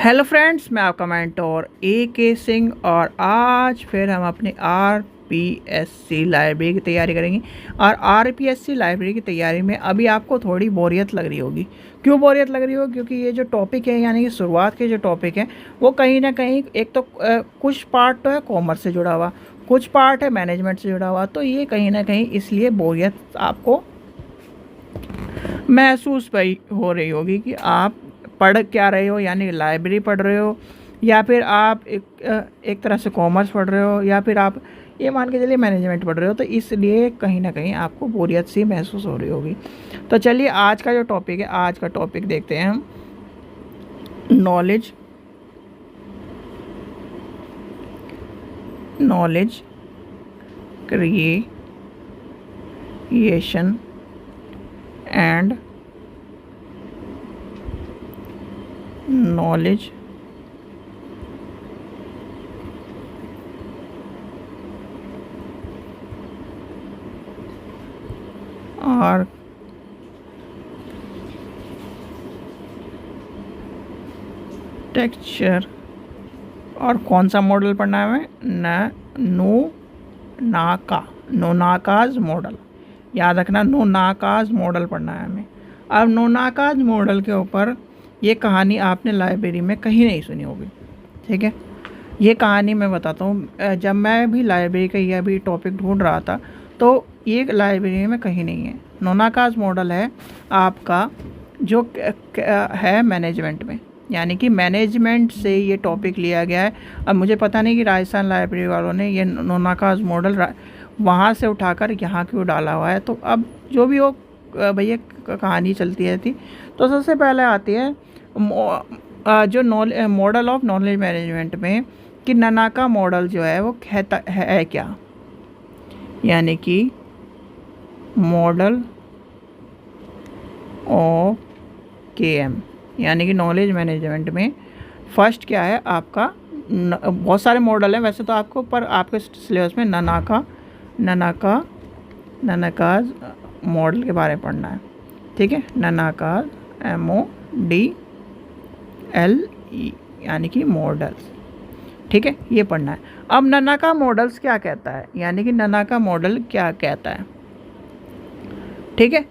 Hello friends, मैं आपका mentor AK Singh और आज फिर हम अपने RPSC लाइब्रेरी की तैयारी करेंगे। और RPSC लाइब्रेरी की तैयारी में अभी आपको थोड़ी बोरियत लग रही होगी। क्यों बोरियत लग रही होगी? क्योंकि ये जो टॉपिक है यानी कि शुरुआत के जो टॉपिक है वो कहीं ना कहीं एक तो कुछ पार्ट तो है कॉमर्स से जुड़ा हुआ, कुछ पार्ट है मैनेजमेंट से जुड़ा हुआ। तो ये कहीं ना कहीं इसलिए बोरियत आपको महसूस हो रही होगी कि आप पढ़ क्या रहे हो, यानी लाइब्रेरी पढ़ रहे हो या फिर आप एक तरह से कॉमर्स पढ़ रहे हो या फिर आप ये मान के चलिए मैनेजमेंट पढ़ रहे हो। तो इसलिए कहीं ना कहीं आपको बोरियत सी महसूस हो रही होगी। तो चलिए आज का जो टॉपिक है, आज का टॉपिक देखते हैं हम knowledge creation and knowledge architecture. और कौन सा मॉडल पढ़ना है हमें? नोनाकाज मॉडल। याद रखना, नोनाकाज मॉडल पढ़ना है हमें। अब नोनाकाज मॉडल के ऊपर ये कहानी आपने लाइब्रेरी में कहीं नहीं सुनी होगी, ठीक है। ये कहानी मैं बताता हूँ। जब मैं भी लाइब्रेरी का ये अभी टॉपिक ढूंढ रहा था तो ये लाइब्रेरी में कहीं नहीं है। नोनाकाज मॉडल है आपका जो है मैनेजमेंट में, यानी कि मैनेजमेंट से ये टॉपिक लिया गया है। अब मुझे पता नहीं कि राजस्थान लाइब्रेरी वालों ने ये नोनाकाज मॉडल वहाँ से उठाकर यहाँ क्यों डाला हुआ है। तो अब जो भी हो भैया, कहानी चलती है थी। तो सबसे पहले आती है जो मॉडल ऑफ नॉलेज मैनेजमेंट में कि ननाका मॉडल जो है वो कहता है क्या, यानी कि मॉडल ऑफ KM, यानी कि नॉलेज मैनेजमेंट में फर्स्ट क्या है आपका। बहुत सारे मॉडल हैं वैसे तो आपको, पर आपके सिलेबस में ननाकाज मॉडल के बारे में पढ़ना है, ठीक है। ननाकाज MODLE यानी कि मॉडल्स, ठीक है, ये पढ़ना है। अब ननाका मॉडल्स क्या कहता है, यानी कि ननाका मॉडल क्या कहता है, ठीक है।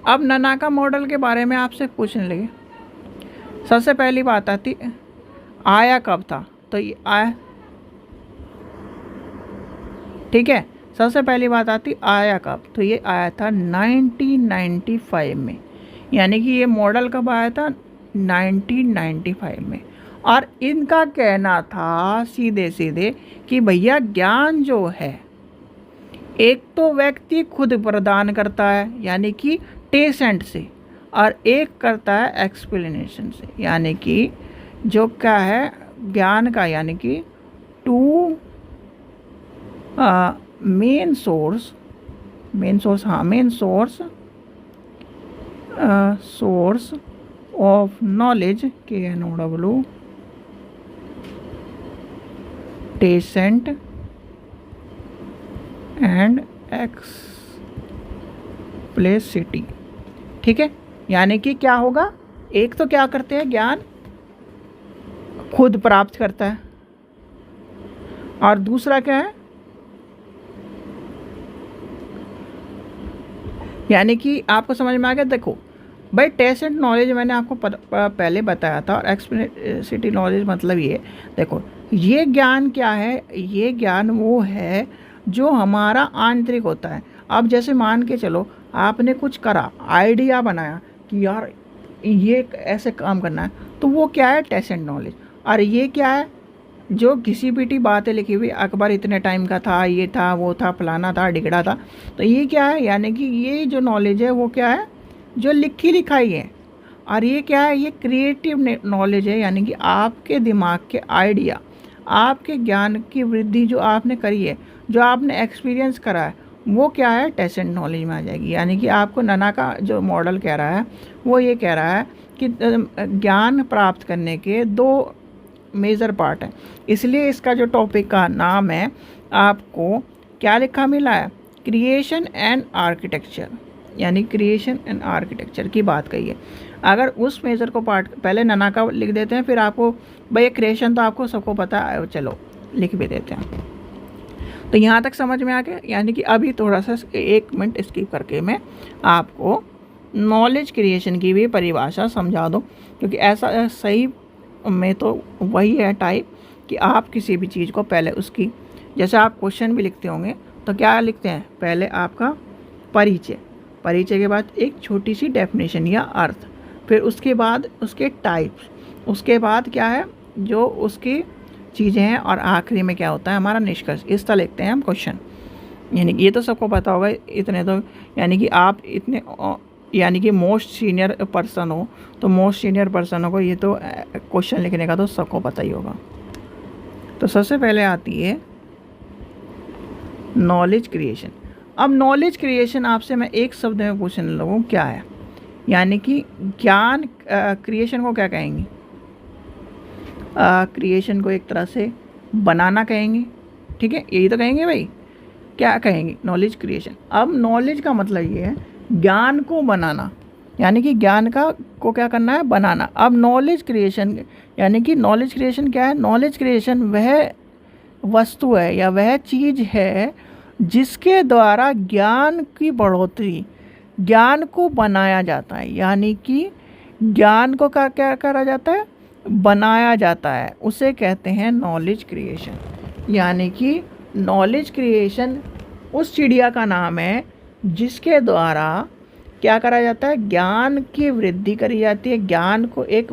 अब ननाका मॉडल के बारे में आपसे पूछने लगे। सबसे पहली बात आती आया कब था, तो ये आया, ठीक है। सबसे पहली बात आती आया कब, तो ये आया था 1995 में, यानी कि ये मॉडल कब आया था? 1995 में। और इनका कहना था सीधे सीधे कि भैया ज्ञान जो है एक तो व्यक्ति खुद प्रदान करता है यानी कि टेसेंट से, और एक करता है एक्सप्लेनेशन से, यानी कि जो क्या है ज्ञान का, यानी कि two main source of knowledge KNOW, tacit and explicit, ठीक है। यानी कि क्या होगा, एक तो क्या करते हैं ज्ञान खुद प्राप्त करता है, और दूसरा क्या है, यानी कि आपको समझ में आ गया। देखो भाई, टेसेंट नॉलेज मैंने आपको पहले बताया था, और एक्सप्लिसिटी नॉलेज मतलब ये, देखो ये ज्ञान क्या है, ये ज्ञान वो है जो हमारा आंतरिक होता है। अब जैसे मान के चलो आपने कुछ करा, आइडिया बनाया कि यार ये ऐसे काम करना है, तो वो क्या है? टेसेंट नॉलेज। और ये क्या है? जो घिसी पिटी बातें लिखी हुई, अकबर इतने टाइम का था, ये था, वो था, फलाना था, ढिगड़ा था, तो ये क्या है? यानी कि ये जो नॉलेज है वो क्या है? जो लिखी लिखाई है। और ये क्या है? ये क्रिएटिव नॉलेज है, यानी कि आपके दिमाग के आइडिया, आपके ज्ञान की वृद्धि जो आपने करी है, जो आपने एक्सपीरियंस करा है, वो क्या है? टेसेंट नॉलेज में आ जाएगी। यानी कि आपको नना का जो मॉडल कह रहा है वो ये कह रहा है कि ज्ञान प्राप्त करने के दो मेजर पार्ट है। इसलिए इसका जो टॉपिक का नाम है, आपको क्या लिखा मिला है? क्रिएशन एंड आर्किटेक्चर, यानी क्रिएशन एंड आर्किटेक्चर की बात कही है। अगर उस मेजर को पार्ट पहले ननाका लिख देते हैं, फिर आपको भाई क्रिएशन तो आपको सबको पता है, चलो लिख भी देते हैं। तो यहाँ तक समझ में आ गया। यानी कि अभी थोड़ा सा 1 मिनट स्किप करके मैं आपको नॉलेज क्रिएशन की भी परिभाषा समझा दूँ, क्योंकि ऐसा सही में तो वही है टाइप कि आप किसी भी चीज़ को पहले उसकी, जैसे आप क्वेश्चन भी लिखते होंगे तो क्या लिखते हैं, पहले आपका परिचय, परिचय के बाद एक छोटी सी डेफिनेशन या अर्थ, फिर उसके बाद उसके टाइप्स, उसके बाद क्या है जो उसकी चीज़ें हैं, और आखिरी में क्या होता है हमारा निष्कर्ष। इस तरह लिखते हैं हम क्वेश्चन। यानी कि ये तो सबको पता होगा इतने तो, यानी कि आप इतने यानी कि मोस्ट सीनियर पर्सन हो, तो मोस्ट सीनियर पर्सन को ये तो क्वेश्चन लिखने का तो सबको पता ही होगा। तो सबसे पहले आती है नॉलेज क्रिएशन। अब नॉलेज क्रिएशन आपसे मैं एक शब्द में पूछने लगूँ क्या है, यानी कि ज्ञान क्रिएशन को क्या कहेंगे, क्रिएशन को एक तरह से बनाना कहेंगे, ठीक है, यही तो कहेंगे भाई, क्या कहेंगे, नॉलेज क्रिएशन। अब नॉलेज का मतलब ये है ज्ञान को बनाना, यानी कि ज्ञान का को क्या करना है, बनाना। अब नॉलेज क्रिएशन यानी कि नॉलेज क्रिएशन क्या है, नॉलेज क्रिएशन वह वस्तु है या वह चीज़ है जिसके द्वारा ज्ञान की बढ़ोतरी, ज्ञान को बनाया जाता है, यानी कि ज्ञान को क्या करा जाता है, बनाया जाता है, उसे कहते हैं नॉलेज क्रिएशन। यानी कि नॉलेज क्रिएशन उस चिड़िया का नाम है जिसके द्वारा क्या करा जाता है, ज्ञान की वृद्धि करी जाती है, ज्ञान को एक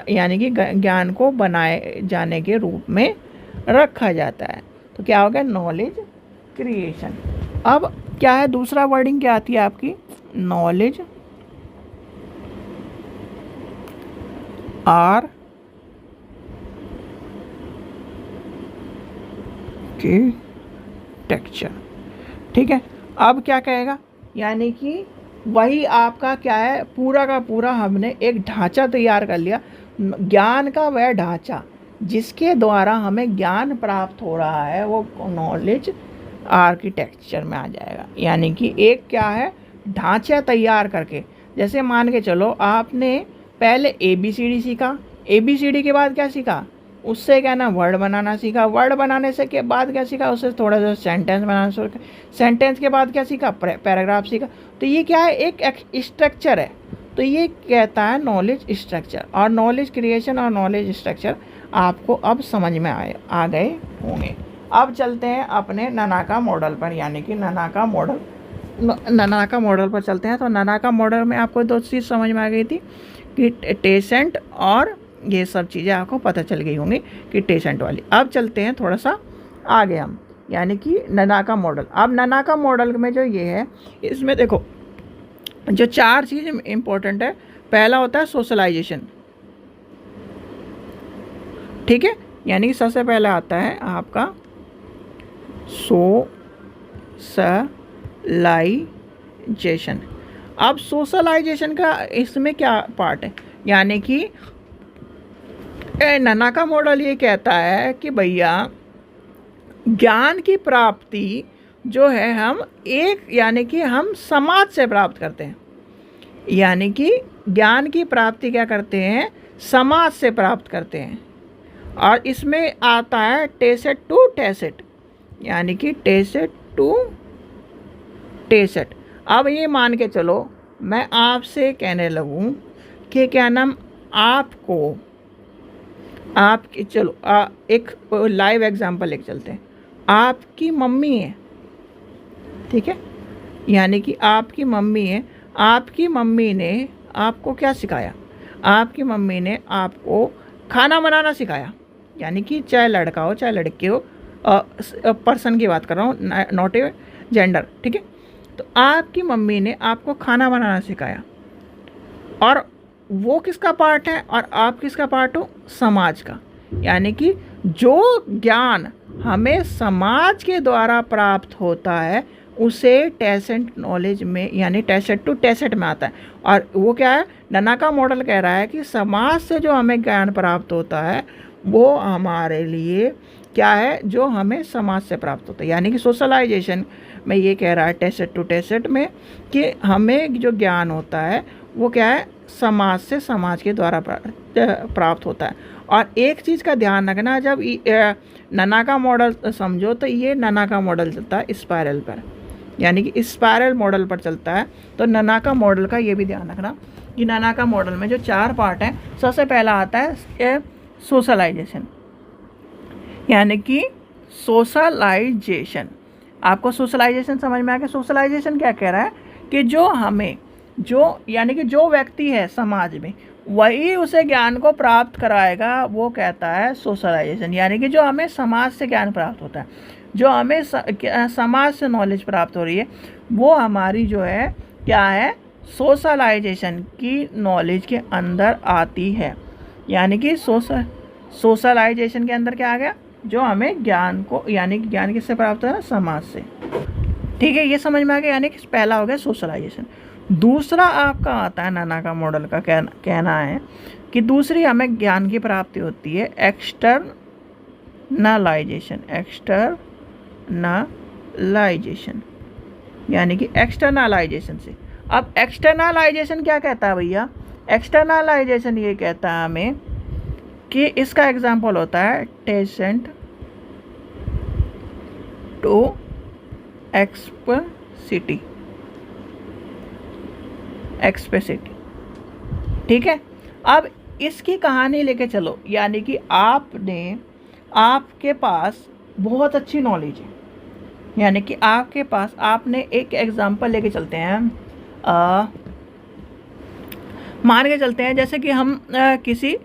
यानी कि ज्ञान को बनाए जाने के रूप में रखा जाता है। तो क्या हो गया, नॉलेज क्रिएशन। अब क्या है दूसरा वर्डिंग क्या आती है आपकी, नॉलेज आर्किटेक्चर, ठीक है। अब क्या कहेगा, यानी कि वही आपका क्या है, पूरा का पूरा हमने एक ढांचा तैयार कर लिया, ज्ञान का वह ढांचा जिसके द्वारा हमें ज्ञान प्राप्त हो रहा है, वो नॉलेज आर्किटेक्चर में आ जाएगा। यानी कि एक क्या है, ढांचा तैयार करके, जैसे मान के चलो आपने पहले ABCD सीखा, ABCD के बाद क्या सीखा, उससे क्या ना वर्ड बनाना सीखा, वर्ड बनाने से के बाद क्या सीखा, उससे थोड़ा सा सेंटेंस बनाना सीखा, सेंटेंस के बाद क्या सीखा, पैराग्राफ सीखा। तो ये क्या है, एक स्ट्रक्चर है। तो ये कहता है नॉलेज स्ट्रक्चर। और नॉलेज क्रिएशन और नॉलेज स्ट्रक्चर आपको अब समझ में आ गए होंगे। अब चलते हैं अपने ननाका मॉडल पर, यानी कि ननाका मॉडल पर चलते हैं। तो ननाका मॉडल में आपको 2 चीज़ समझ में आ गई थी कि टेसेंट और ये सब चीज़ें आपको पता चल गई होंगी कि टेसेंट वाली। अब चलते हैं थोड़ा सा आगे हम, यानी कि ननाका मॉडल। अब ननाका मॉडल में जो ये है, इसमें देखो जो 4 चीज़ इम्पोर्टेंट है। पहला होता है सोशलाइजेशन, ठीक है, यानी कि सबसे पहले आता है आपका सोशलाइजेशन। अब सोशलाइजेशन का इसमें क्या पार्ट है, यानी कि ननाका मॉडल ये कहता है कि भैया ज्ञान की प्राप्ति जो है हम यानी कि हम समाज से प्राप्त करते हैं, यानी कि ज्ञान की प्राप्ति क्या करते हैं, समाज से प्राप्त करते हैं। और इसमें आता है टेसेट टू टेसेट, यानी कि टेसेट टू टेसेट। अब ये मान के चलो मैं आपसे कहने लगूं कि क्या नाम आपको आपकी, चलो एक लाइव एग्जांपल लेके चलते हैं। आपकी मम्मी है, ठीक है, यानी कि आपकी मम्मी है, आपकी मम्मी ने आपको क्या सिखाया, आपकी मम्मी ने आपको खाना बनाना सिखाया, यानी कि चाहे लड़का हो चाहे लड़की हो, पर्सन की बात कर रहा हूँ, नॉट ए जेंडर, ठीक है। तो आपकी मम्मी ने आपको खाना बनाना सिखाया, और वो किसका पार्ट है और आप किसका पार्ट हो, समाज का। यानी कि जो ज्ञान हमें समाज के द्वारा प्राप्त होता है उसे टेसेंट नॉलेज में, यानी टेसेट टू टेसेट में आता है। और वो क्या है, ननाका मॉडल कह रहा है कि समाज से जो हमें ज्ञान प्राप्त होता है वो हमारे लिए क्या है जो हमें समाज से प्राप्त होता है। यानी कि सोशलाइजेशन में ये कह रहा है टेसेट टू टेसेट में कि हमें जो ज्ञान होता है वो क्या है, समाज से, समाज के द्वारा प्राप्त होता है। और एक चीज़ का ध्यान रखना, जब ननाका मॉडल समझो तो ये ननाका मॉडल चलता है स्पायरल पर, यानी कि स्पायरल मॉडल पर चलता है। तो ननाका मॉडल का ये भी ध्यान रखना कि ननाका मॉडल में जो 4 पार्ट हैं, सबसे पहला आता है सोशलाइजेशन, यानी कि सोशलाइजेशन। आपको सोशलाइजेशन समझ में आ गया। सोशलाइजेशन क्या कह रहा है कि जो हमें यानी कि जो व्यक्ति है समाज में वही उसे ज्ञान को प्राप्त कराएगा, वो कहता है सोशलाइजेशन। यानी कि जो हमें समाज से ज्ञान प्राप्त होता है, जो हमें समाज से नॉलेज प्राप्त हो रही है, वो हमारी जो है क्या है, सोशलाइजेशन की नॉलेज के अंदर आती है। यानी कि सोशलाइजेशन के अंदर क्या आ गया, जो हमें ज्ञान को, यानी कि ज्ञान किससे प्राप्त है ना, समाज से। ठीक है, ये समझ में आ गया। यानी कि पहला हो गया सोशलाइजेशन। दूसरा आपका आता है ननाका मॉडल का कहना है कि दूसरी हमें ज्ञान की प्राप्ति होती है एक्सटर्नलाइजेशन। एक्सटर्नलाइजेशन यानी कि एक्सटर्नलाइजेशन से। अब एक्सटर्नलाइजेशन क्या कहता है भैया, एक्सटर्नलाइजेशन ये कहता है हमें कि इसका एग्जाम्पल होता है टेसेंट टू एक्सपेसिटी। ठीक है, अब इसकी कहानी लेके चलो। यानी कि आपके पास बहुत अच्छी नॉलेज है, यानी कि आपके पास, आपने एक एग्जांपल लेके चलते हैं, मान के चलते हैं जैसे कि हम किसी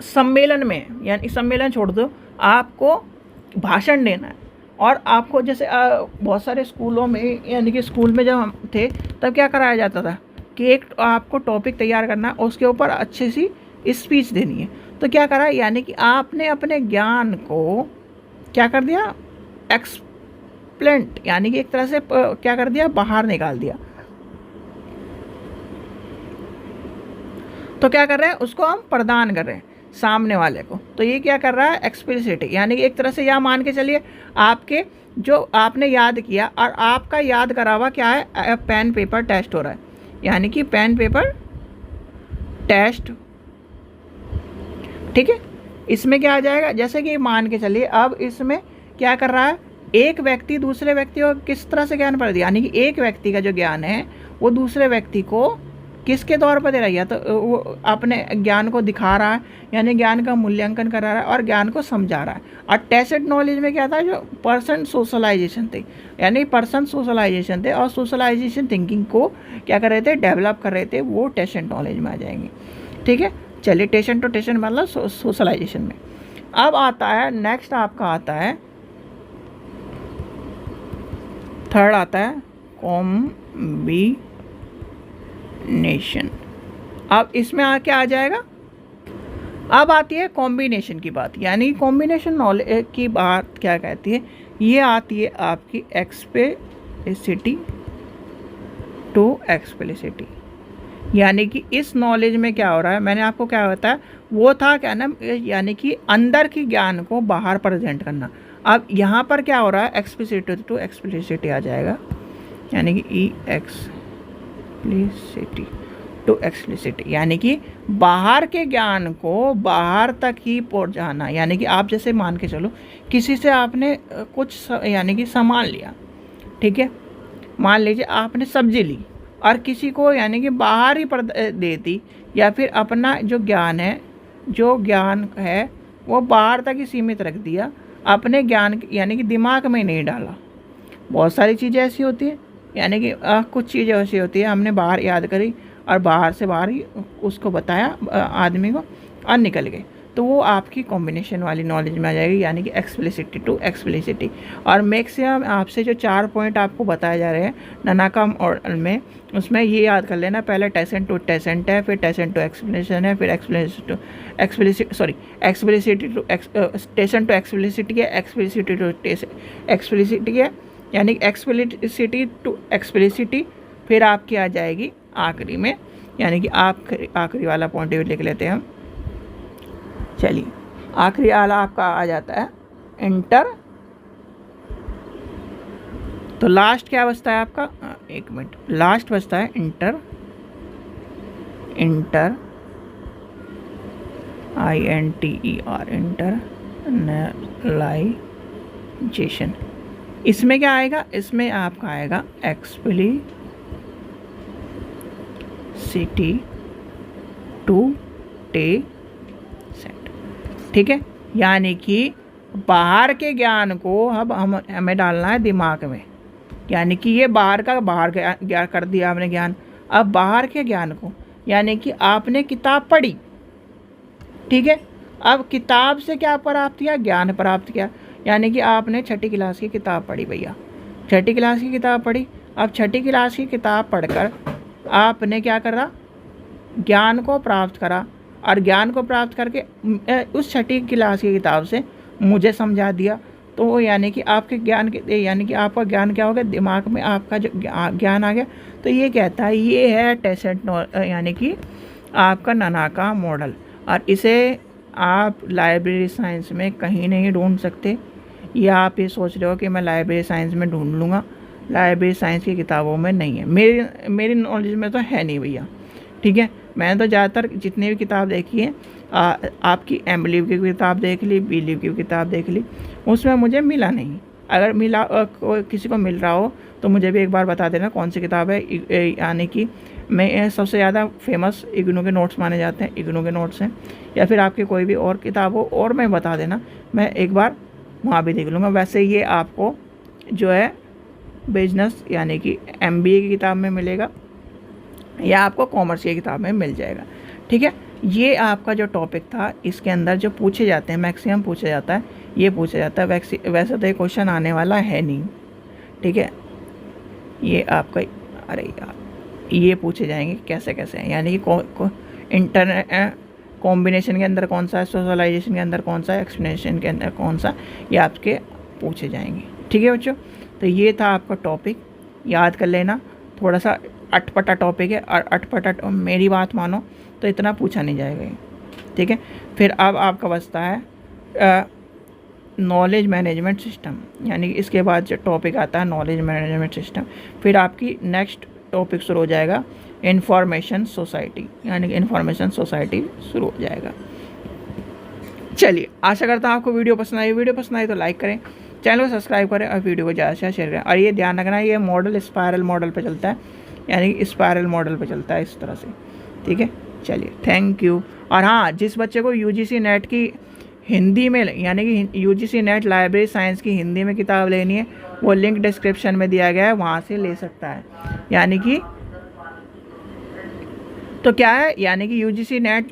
सम्मेलन में, यानी सम्मेलन छोड़ दो, आपको भाषण देना है। और आपको जैसे बहुत सारे स्कूलों में, यानी कि स्कूल में जब हम थे तब क्या कराया जाता था कि एक आपको टॉपिक तैयार करना है, उसके ऊपर अच्छी सी स्पीच देनी है। तो क्या करा, यानी कि आपने अपने ज्ञान को क्या कर दिया, एक्सप्लेंट, यानी कि एक तरह से क्या कर दिया, बाहर निकाल दिया। तो क्या कर रहे हैं, उसको हम प्रदान कर रहे हैं सामने वाले को। तो ये क्या कर रहा है, एक्सप्लिसिटी। यानी कि एक तरह से यह मान के चलिए आपके जो आपने याद किया और आपका याद करा हुआ क्या है, पेन पेपर टेस्ट हो रहा है। यानी कि पेन पेपर टेस्ट। ठीक है, इसमें क्या आ जाएगा, जैसे कि मान के चलिए अब इसमें क्या कर रहा है, एक व्यक्ति दूसरे व्यक्ति को किस तरह से ज्ञान पर दिया, यानी कि एक व्यक्ति का जो ज्ञान है वो दूसरे व्यक्ति को किसके तौर पर दे रहा है, तो वो अपने ज्ञान को दिखा रहा है, यानी ज्ञान का मूल्यांकन करा रहा है और ज्ञान को समझा रहा है। और टेसेट नॉलेज में क्या था, जो पर्सन सोशलाइजेशन थे, यानी पर्सन सोशलाइजेशन थे और सोशलाइजेशन थिंकिंग को क्या कर रहे थे, डेवलप कर रहे थे, वो टेसेट नॉलेज में आ जाएंगे। ठीक है, चलिए टेसेट टू टेसेट मतलब सोशलाइजेशन में। अब आता है नेक्स्ट, आपका आता है थर्ड, आता है कॉम्बिनेशन। अब इसमें क्या आ जाएगा, अब आती है कॉम्बिनेशन की बात। यानी कॉम्बिनेशन नॉलेज की बात क्या कहती है, ये आती है आपकी एक्सप्लिसिटी टू एक्सप्लिसिटी। यानी कि इस नॉलेज में क्या हो रहा है, मैंने आपको क्या बताया, वो था क्या ना, यानी कि अंदर की ज्ञान को बाहर प्रेजेंट करना। अब यहाँ पर क्या हो रहा है, एक्सप्लिसिटी टू एक्सप्लिसिटी आ जाएगा, यानी कि ई एक्सप्लिसिटी टू एक्सप्लिसिटी, यानी कि बाहर के ज्ञान को बाहर तक ही पहुँचाना। यानी कि आप जैसे मान के चलो किसी से आपने कुछ यानी कि सामान लिया, ठीक है, मान लीजिए आपने सब्जी ली और किसी को यानी कि बाहर ही दे दी, या फिर अपना जो ज्ञान है वो बाहर तक ही सीमित रख दिया, अपने ज्ञान यानी कि दिमाग में नहीं डाला। बहुत सारी चीज़ें ऐसी होती है, यानी कि कुछ चीज़ें ऐसी होती है हमने बाहर याद करी और बाहर से बाहर ही उसको बताया आदमी को और निकल गए, तो वो आपकी कॉम्बिनेशन वाली नॉलेज में आ जाएगी, यानी कि एक्सप्लिसिटी टू एक्सप्लिसिटी। और मैक्सिमम आपसे जो 4 पॉइंट आपको बताए जा रहे हैं ननाका मॉडल में, उसमें ये याद कर लेना, पहले टेसेंट टू टेसेंट है, फिर टेसेंट टू एक्सप्लेनेशन है, फिर एक्सप्लिसिटी टू टेसेंट टू एक्सप्लिसिटी है, एक्सप्लिसिटी टू एक्सप्लिसिटी है, यानी एक्सप्लिसिटी टू एक्सप्लिसिटी, फिर आपकी आ जाएगी आखिरी में, यानी कि आखिरी वाला पॉइंट लिख लेते हैं हम। चलिए आखिरी वाला आपका आ जाता है इंटर, तो लास्ट क्या बचता है आपका, एक मिनट, लास्ट बचता है इंटर, इंटर INTER, इंटरनलाइजेशन। इसमें क्या आएगा, इसमें आपका आएगा एक्सप्लिसिटी टू टेसेंट। ठीक है, यानी कि बाहर के ज्ञान को अब हमें डालना है दिमाग में, यानी कि ये बाहर ज्ञान कर दिया आपने ज्ञान, अब बाहर के ज्ञान को, यानी कि आपने किताब पढ़ी, ठीक है, अब किताब से क्या प्राप्त किया, ज्ञान प्राप्त किया, यानी कि आपने छठी क्लास की किताब पढ़ी भैया, छठी क्लास की किताब पढ़ी। अब छठी क्लास की किताब पढ़कर आपने क्या करा, ज्ञान को प्राप्त करा, और ज्ञान को प्राप्त करके उस छठी क्लास की किताब से मुझे समझा दिया, तो यानी कि आपके ज्ञान के, यानी कि आपका ज्ञान क्या हो गया, दिमाग में आपका जो ज्ञान आ गया। तो ये कहता है, ये है टेसेंट यानी कि आपका ननाका मॉडल, और इसे आप लाइब्रेरी साइंस में कहीं नहीं ढूंढ सकते। या आप ये सोच रहे हो कि मैं लाइब्रेरी साइंस में ढूंढ लूँगा, लाइब्रेरी साइंस की किताबों में नहीं है, मेरी नॉलेज में तो है नहीं भैया। ठीक है, मैंने तो ज़्यादातर जितनी भी किताब देखी है, आपकी एम लीव की किताब देख ली, बी लीव की किताब देख ली, उसमें मुझे मिला नहीं। अगर मिला, किसी को मिल रहा हो तो मुझे भी एक बार बता देना कौन सी किताब है। यानी कि मैं सबसे ज़्यादा फेमस इग्नू के नोट्स माने जाते हैं, इग्नू के नोट्स हैं, या फिर आपकी कोई भी और किताब हो और मैं बता देना, मैं एक बार वहाँ भी देख लूँगा। वैसे ये आपको जो है बिजनेस यानी कि MBA की किताब में मिलेगा, या आपको कॉमर्स की किताब में मिल जाएगा। ठीक है, ये आपका जो टॉपिक था, इसके अंदर जो पूछे जाते हैं, मैक्सिमम पूछा जाता है, ये पूछा जाता है। वैसे तो ये क्वेश्चन आने वाला है नहीं, ठीक है, ये आपका, अरे यार, ये पूछे जाएंगे कैसे कैसे हैं, यानी कि इंटरनेट कॉम्बिनेशन के अंदर कौन सा है, सोशलाइजेशन के अंदर कौन सा है, एक्सप्लेनेशन के अंदर कौन सा, ये आपके पूछे जाएंगे। ठीक है बच्चों, तो ये था आपका टॉपिक, याद कर लेना। थोड़ा सा अटपटा टॉपिक है, और अटपटा, मेरी बात मानो तो इतना पूछा नहीं जाएगा। ठीक है, फिर अब आपका बचता है नॉलेज मैनेजमेंट सिस्टम, यानी कि इसके बाद जो टॉपिक आता है नॉलेज मैनेजमेंट सिस्टम, फिर आपकी नेक्स्ट टॉपिक शुरू हो जाएगा इंफॉर्मेशन सोसाइटी, यानी कि इंफॉर्मेशन सोसाइटी शुरू हो जाएगा। चलिए, आशा करता हूँ आपको वीडियो पसंद आई। वीडियो पसंद आई तो लाइक करें, चैनल को सब्सक्राइब करें, और वीडियो को ज़्यादा से ज़्यादा शेयर करें। और ये ध्यान रखना, ये मॉडल स्पायरल मॉडल पे चलता है, यानी कि स्पायरल मॉडल पे चलता है इस तरह से। ठीक है, चलिए, थैंक यू। और हाँ, जिस बच्चे को UGC नेट की हिंदी में, यानी कि UGC नेट लाइब्रेरी साइंस की हिंदी में किताब लेनी है, वो लिंक डिस्क्रिप्शन में दिया गया है, वहाँ से ले सकता है। यानी कि तो क्या है, यानी कि UGC नेट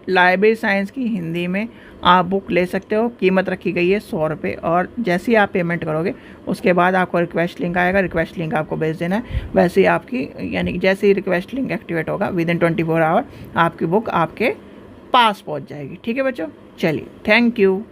लाइब्रेरी साइंस की हिंदी में आप बुक ले सकते हो। कीमत रखी गई है 100 रुपये, और जैसे ही आप पेमेंट करोगे उसके बाद आपको रिक्वेस्ट लिंक आएगा, रिक्वेस्ट लिंक आपको भेज देना है। वैसे ही आपकी, यानी कि जैसे ही रिक्वेस्ट लिंक एक्टिवेट होगा, विदिन 24 आवर आपकी बुक आपके पास पहुंच जाएगी। ठीक है बच्चों, चलिए, थैंक यू।